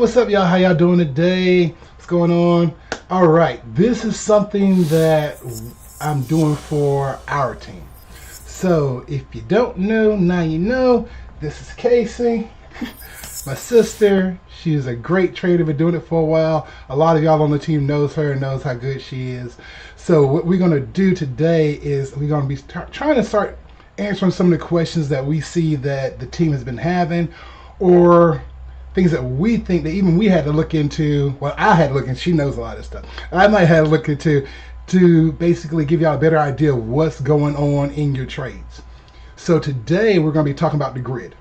what's up, y'all? How y'all doing today? What's going on? All right, this is something that I'm doing for our team. So if you don't know, now you know. This is Casey, my sister. She's a great trader, been doing it for a while. A lot of y'all on the team knows her and knows how good she is. So what we're going to do today is we're going to be trying to start answering some of the questions that we see that the team has been having, or things that we think that even we had to look into. Well, I had to look into. She knows a lot of stuff. I might have to look into to basically give y'all a better idea of what's going on in your trades. So today we're going to be talking about the grid.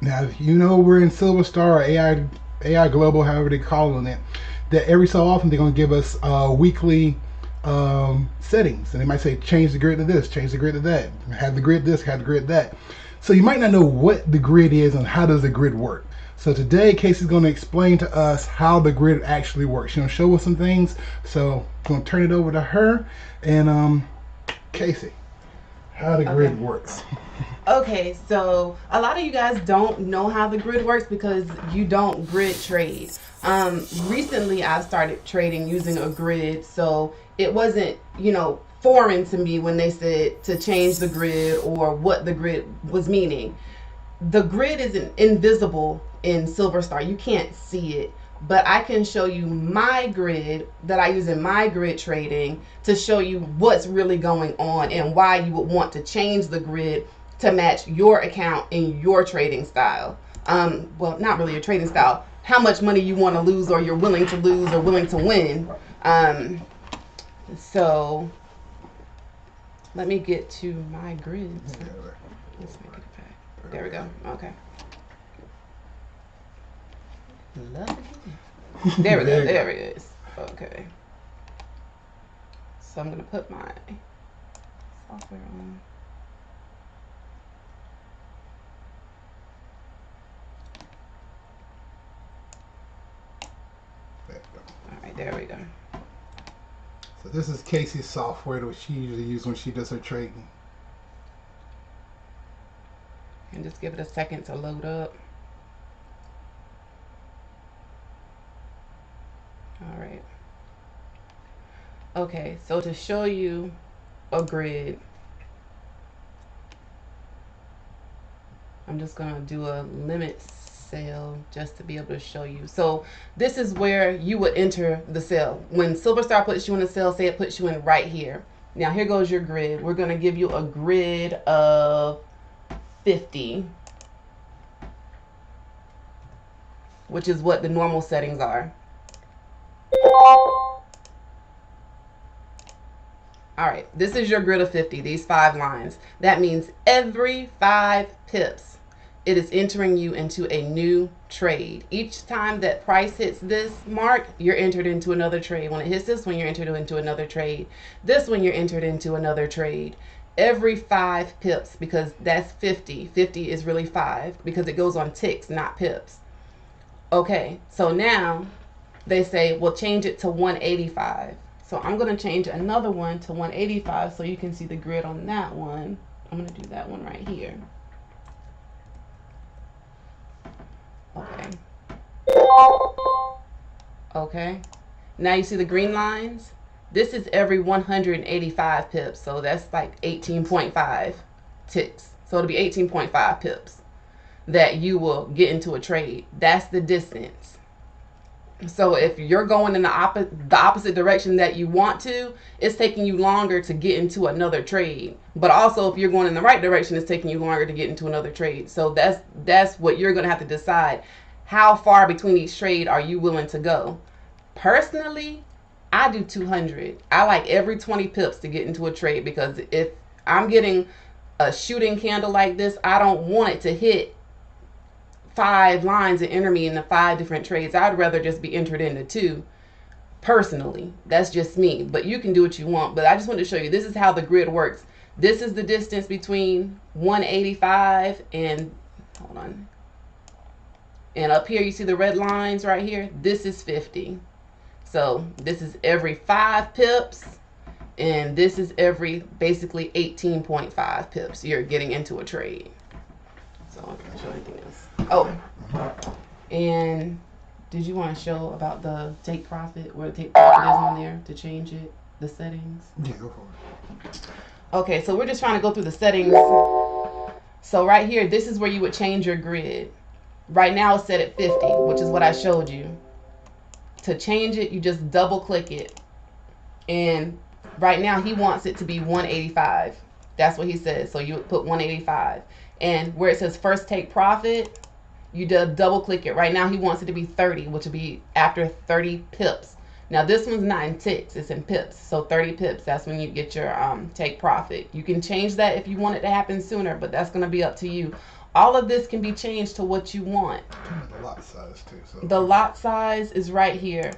Now, if you know we're in Silver Star or AI Global, however they're calling it, that every so often they're going to give us weekly settings, and they might say change the grid to this, change the grid to that, have the grid this, have the grid that. So you might not know what the grid is and how does the grid work. So today Casey's going to explain to us how the grid actually works. She's going to show us some things. So I'm going to turn it over to her. And Casey, how the grid works. Okay, so a lot of you guys don't know how the grid works because you don't grid trade. Recently I've started trading using a grid, so it wasn't, foreign to me when they said to change the grid or what the grid was meaning. The grid is invisible in Silver Star. You can't see it, but I can show you my grid that I use in my grid trading to show you what's really going on and why you would want to change the grid to match your account and your trading style. Well, not really your trading style, how much money you want to lose or you're willing to lose or willing to win. So let me get to my grids. Let's make it back. There we go. Okay. There we go. There it is. Okay. So I'm going to put my software on. All right, there we go. So this is Casey's software that she usually uses when she does her trading. And just give it a second to load up. All right. Okay, so to show you a grid, I'm just going to do a limit sale just to be able to show you. So this is where you would enter the sale. When Silver Star puts you in a sale, say it puts you in right here. Now here goes your grid. We're going to give you a grid of 50, which is what the normal settings are. All right, this is your grid of 50, these 5 lines. That means every 5 pips, it is entering you into a new trade. Each time that price hits this mark, you're entered into another trade. When it hits this one, you're entered into another trade. This one, you're entered into another trade. Every 5 pips, because that's 50. 50 is really 5 because it goes on ticks, not pips. Okay, so now they say, well, change it to 185. So I'm going to change another one to 185 so you can see the grid on that one. I'm going to do that one right here. Okay. Okay. Now you see the green lines? This is every 185 pips. So that's like 18.5 ticks. So it'll be 18.5 pips that you will get into a trade. That's the distance. So if you're going in the opposite direction that you want to, it's taking you longer to get into another trade. But also if you're going in the right direction, it's taking you longer to get into another trade. So that's what you're going to have to decide. How far between each trade are you willing to go? Personally, I do 200. I like every 20 pips to get into a trade, because if I'm getting a shooting candle like this, I don't want it to hit 5 lines and enter me into 5 different trades. I'd rather just be entered into 2. Personally, that's just me, but you can do what you want. But I just wanted to show you, this is how the grid works. This is the distance between 185 and, hold on, and up here you see the red lines right here. This is 50. So this is every 5 pips, and this is every basically 18.5 pips you're getting into a trade. So I can show anything else. Oh, and Did you want to show about the take profit, where the take profit is on there to change it, the settings? Yeah, go for it. Okay, so we're just trying to go through the settings. So right here, this is where you would change your grid. Right now it's set at 50, which is what I showed you. To change it, you just double click it. And right now he wants it to be 185. That's what he says. So you would put 185. And where it says first take profit, you double click it. Right now he wants it to be 30, which would be after 30 pips. Now this one's not in ticks, it's in pips. So 30 pips, that's when you get your take profit. You can change that if you want it to happen sooner, but that's going to be up to you. All of this can be changed to what you want. The lot size too. So. The lot size is right here.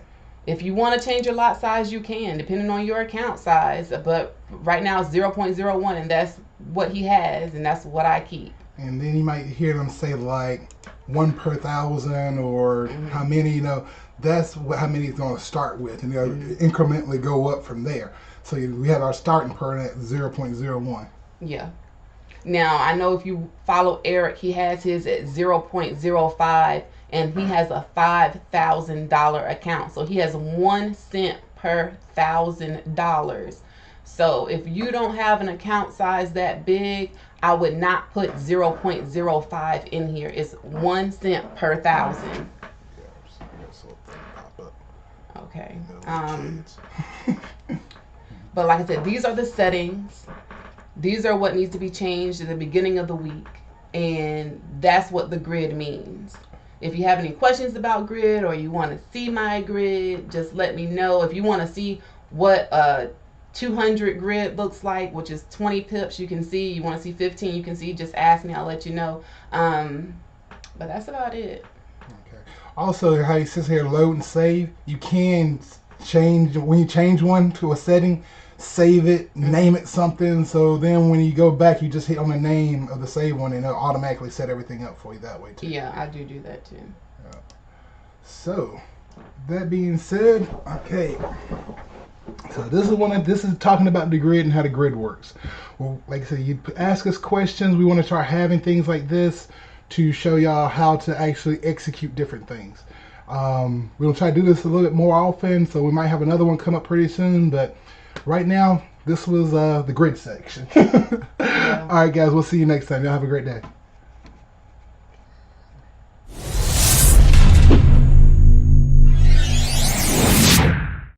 If you want to change your lot size, you can, depending on your account size. But right now it's 0.01, and that's what he has, and that's what I keep. And then you might hear them say like 1 per 1,000 or how many, that's how many it's going to start with. And they'll incrementally go up from there. So we have our starting point at 0.01. Yeah. Now, I know if you follow Eric, he has his at 0.05, and he has a $5,000 account. So he has 1 cent per $1,000. So if you don't have an account size that big, I would not put 0.05 in here. It's 1 cent per 1,000. Okay. But like I said, these are the settings. These are what needs to be changed at the beginning of the week. And that's what the grid means. If you have any questions about grid, or you want to see my grid, just let me know. If you want to see what a 200 grid looks like, which is 20 pips, you can see. You want to see 15, you can see. Just ask me, I'll let you know. But that's about it. Okay. Also, how it says here, load and save, you can change, when you change one to a setting, save it, name it something, so then when you go back, you just hit on the name of the save one, and it'll automatically set everything up for you that way too. Yeah, I do that too. So, that being said, okay. So this is talking about the grid and how the grid works. Well, like I said, you ask us questions. We want to try having things like this to show y'all how to actually execute different things. We'll try to do this a little bit more often, so we might have another one come up pretty soon, but right now, this was the grid section. Yeah. All right, guys, we'll see you next time. Y'all have a great day.